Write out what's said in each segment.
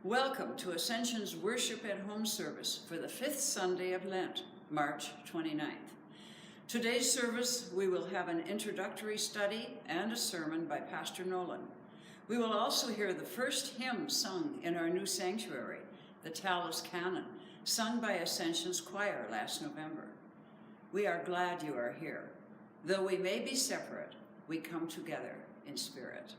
Welcome to Ascension's Worship at Home service for the 5th Sunday of Lent, March 29th. Today's service, we will have an introductory study and a sermon by Pastor Nolan. We will also hear the first hymn sung in our new sanctuary, the Tallis Canon, sung by Ascension's choir last November. We are glad you are here. Though we may be separate, we come together in spirit.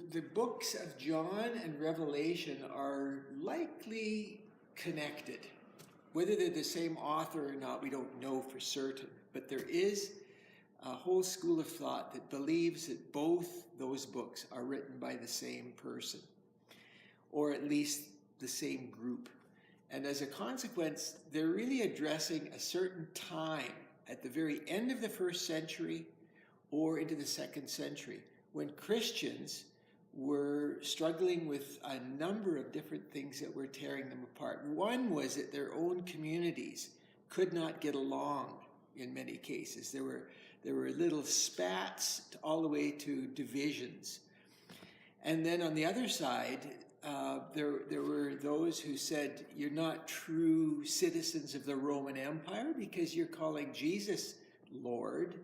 The books of John and Revelation are likely connected. Whether they're the same author or not, we don't know for certain. But there is a whole school of thought that believes that both those books are written by the same person, or at least the same group. And as a consequence, they're really addressing a certain time at the very end of the first century or into the second century, when Christians were struggling with a number of different things that were tearing them apart. One was that their own communities could not get along in many cases. There were little spats all the way to divisions. And then on the other side, there were those who said, you're not true citizens of the Roman Empire because you're calling Jesus Lord,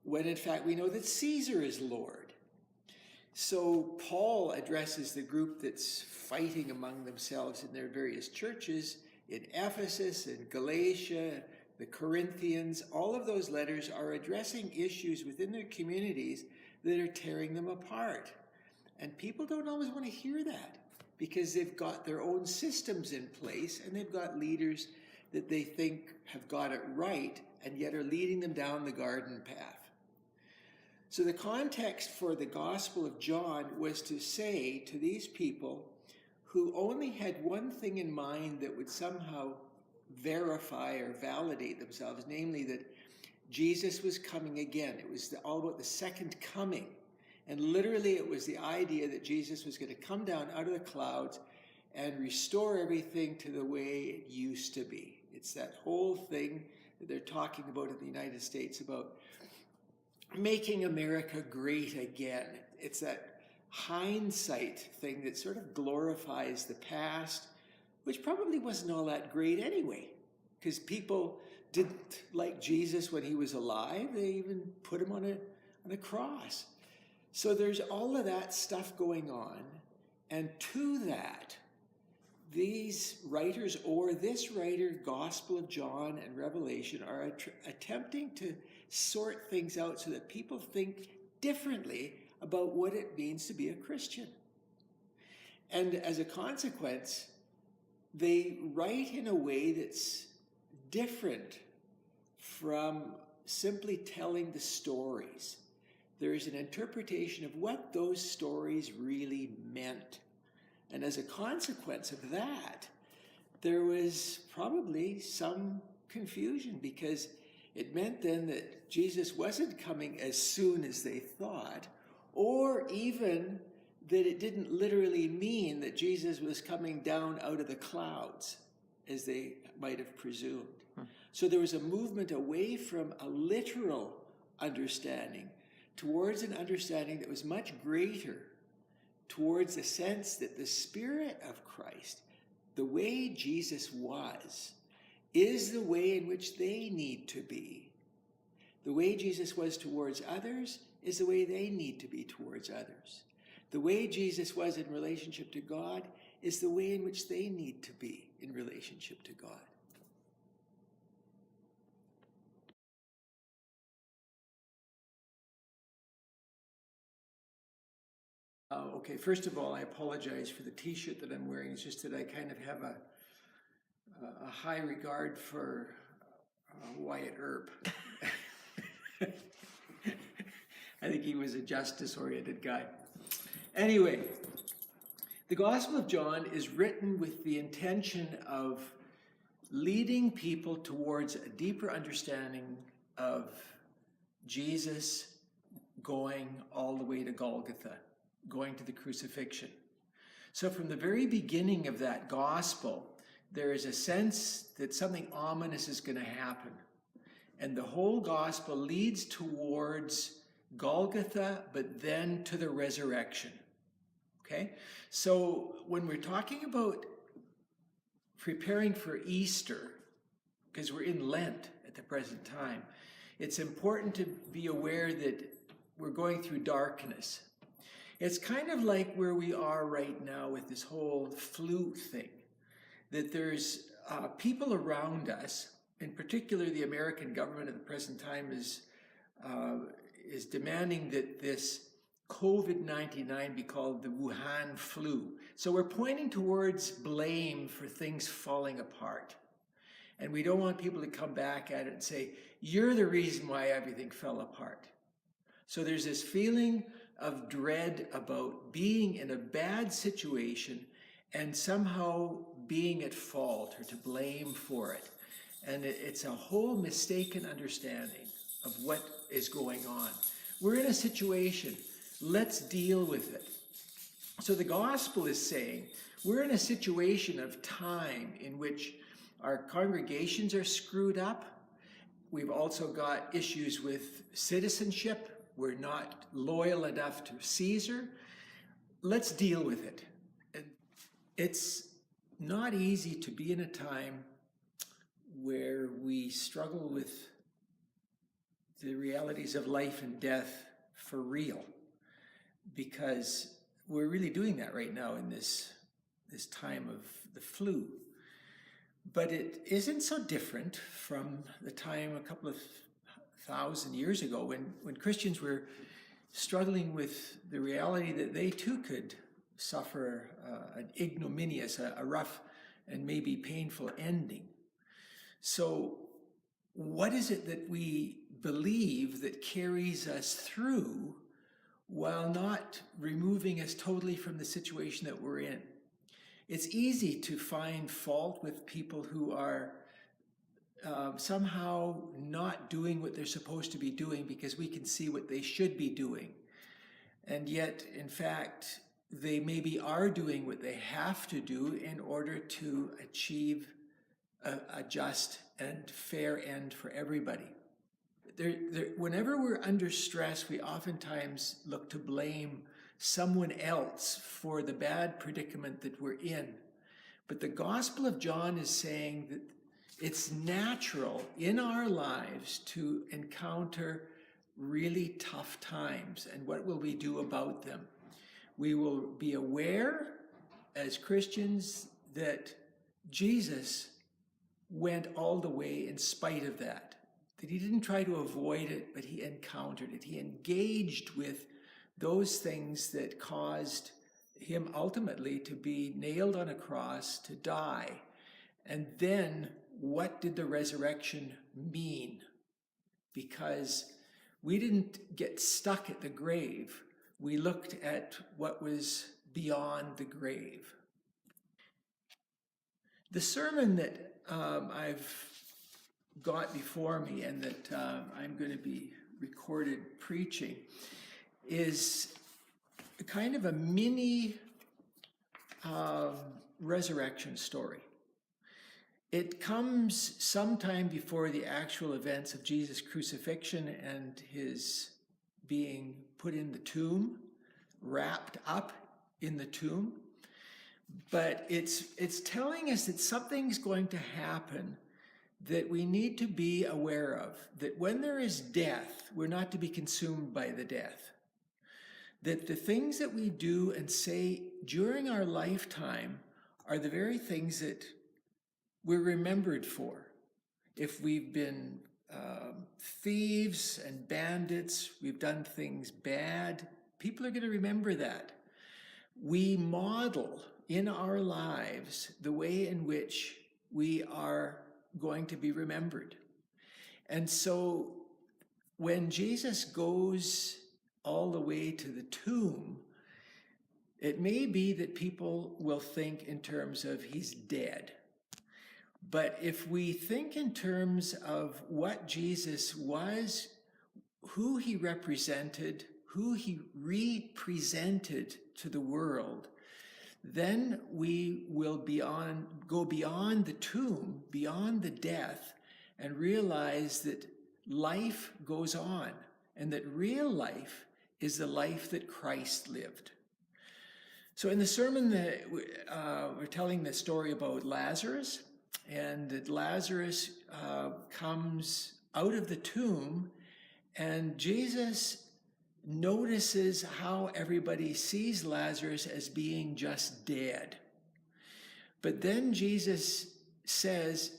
when in fact we know that Caesar is Lord. So Paul addresses the group that's fighting among themselves in their various churches in Ephesus and Galatia, the Corinthians. All of those letters are addressing issues within their communities that are tearing them apart. And people don't always want to hear that because they've got their own systems in place and they've got leaders that they think have got it right and yet are leading them down the garden path. So the context for the Gospel of John was to say to these people who only had one thing in mind that would somehow verify or validate themselves, namely that Jesus was coming again. It was all about the second coming. And literally it was the idea that Jesus was going to come down out of the clouds and restore everything to the way it used to be. It's that whole thing that they're talking about in the United States about making America great again. It's that hindsight thing that sort of glorifies the past, which probably wasn't all that great anyway, because people didn't like Jesus when he was alive. They even put him on a cross. So there's all of that stuff going on, and to that, these writers, or this writer, Gospel of John and Revelation, are attempting to sort things out so that people think differently about what it means to be a Christian. And as a consequence, they write in a way that's different from simply telling the stories. There is an interpretation of what those stories really meant. And as a consequence of that, there was probably some confusion, because it meant then that Jesus wasn't coming as soon as they thought, or even that it didn't literally mean that Jesus was coming down out of the clouds, as they might have presumed. So there was a movement away from a literal understanding towards an understanding that was much greater, towards the sense that the Spirit of Christ, the way Jesus was, is the way in which they need to be. The way Jesus was towards others is the way they need to be towards others. The way Jesus was in relationship to God is the way in which they need to be in relationship to God. Okay, first of all, I apologize for the t-shirt that I'm wearing. It's just that I kind of have a high regard for Wyatt Earp. I think he was a justice-oriented guy. Anyway, the Gospel of John is written with the intention of leading people towards a deeper understanding of Jesus going all the way to Golgotha, going to the crucifixion. So from the very beginning of that gospel, there is a sense that something ominous is going to happen. And the whole gospel leads towards Golgotha, but then to the resurrection. Okay? So when we're talking about preparing for Easter, because we're in Lent at the present time, it's important to be aware that we're going through darkness. It's kind of like where we are right now with this whole flu thing, that there's people around us, in particular the American government at the present time is demanding that this COVID-19 be called the Wuhan flu. So we're pointing towards blame for things falling apart. And we don't want people to come back at it and say, you're the reason why everything fell apart. So there's this feeling of dread about being in a bad situation and somehow being at fault or to blame for it. And it's a whole mistaken understanding of what is going on. We're in a situation, let's deal with it. So the gospel is saying we're in a situation of time in which our congregations are screwed up. We've also got issues with citizenship. We're not loyal enough to Caesar. Let's deal with it. It's not easy to be in a time where we struggle with the realities of life and death for real, because we're really doing that right now in this time of the flu. But it isn't so different from the time a couple of thousand years ago when Christians were struggling with the reality that they too could suffer an ignominious, a rough and maybe painful ending. So what is it that we believe that carries us through while not removing us totally from the situation that we're in? It's easy to find fault with people who are somehow not doing what they're supposed to be doing because we can see what they should be doing. And yet, in fact, they maybe are doing what they have to do in order to achieve a just and fair end for everybody. Whenever we're under stress, we oftentimes look to blame someone else for the bad predicament that we're in. But the Gospel of John is saying that it's natural in our lives to encounter really tough times. And what will we do about them? We will be aware as Christians that Jesus went all the way in spite of that he didn't try to avoid it, but he encountered it. He engaged with those things that caused him ultimately to be nailed on a cross, to die. And then what did the resurrection mean? Because we didn't get stuck at the grave. We looked at what was beyond the grave. The sermon that I've got before me and that I'm going to be recorded preaching is kind of a mini resurrection story. It comes sometime before the actual events of Jesus' crucifixion and his being put in the tomb, wrapped up in the tomb. But it's telling us that something's going to happen that we need to be aware of, that when there is death, we're not to be consumed by the death. That the things that we do and say during our lifetime are the very things that we're remembered for. If we've been thieves and bandits, we've done things bad, people are going to remember that. We model in our lives the way in which we are going to be remembered. And so when Jesus goes all the way to the tomb, it may be that people will think in terms of he's dead. But if we think in terms of what Jesus was, who he represented, who he represented to the world, then we will go beyond the tomb, beyond the death, and realize that life goes on, and that real life is the life that Christ lived. So in the sermon, we're telling the story about Lazarus, and that Lazarus comes out of the tomb, and Jesus notices how everybody sees Lazarus as being just dead. But then Jesus says,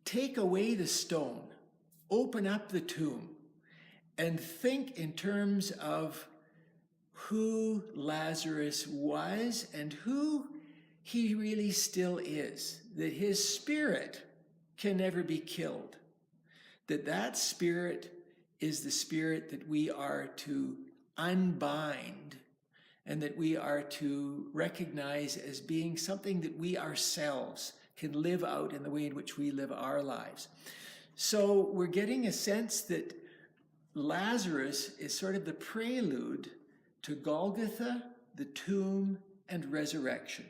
take away the stone, open up the tomb, and think in terms of who Lazarus was and who he really still is, that his spirit can never be killed, that spirit is the spirit that we are to unbind and that we are to recognize as being something that we ourselves can live out in the way in which we live our lives. So we're getting a sense that Lazarus is sort of the prelude to Golgotha, the tomb, and resurrection.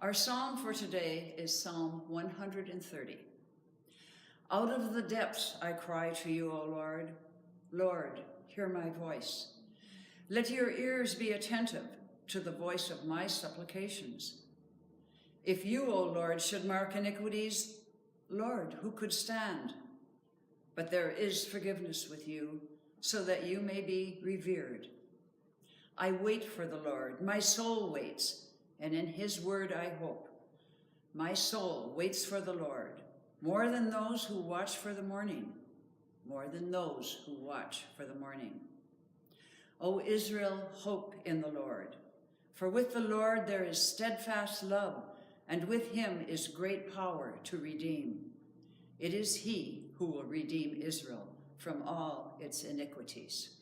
Our psalm for today is Psalm 130. Out of the depths I cry to you, O Lord. Lord, hear my voice. Let your ears be attentive to the voice of my supplications. If you, O Lord, should mark iniquities, Lord, who could stand? But there is forgiveness with you, so that you may be revered. I wait for the Lord, my soul waits, and in his word I hope. My soul waits for the Lord, more than those who watch for the morning, more than those who watch for the morning. O Israel, hope in the Lord. For with the Lord there is steadfast love, and with him is great power to redeem. It is he who will redeem Israel from all its iniquities.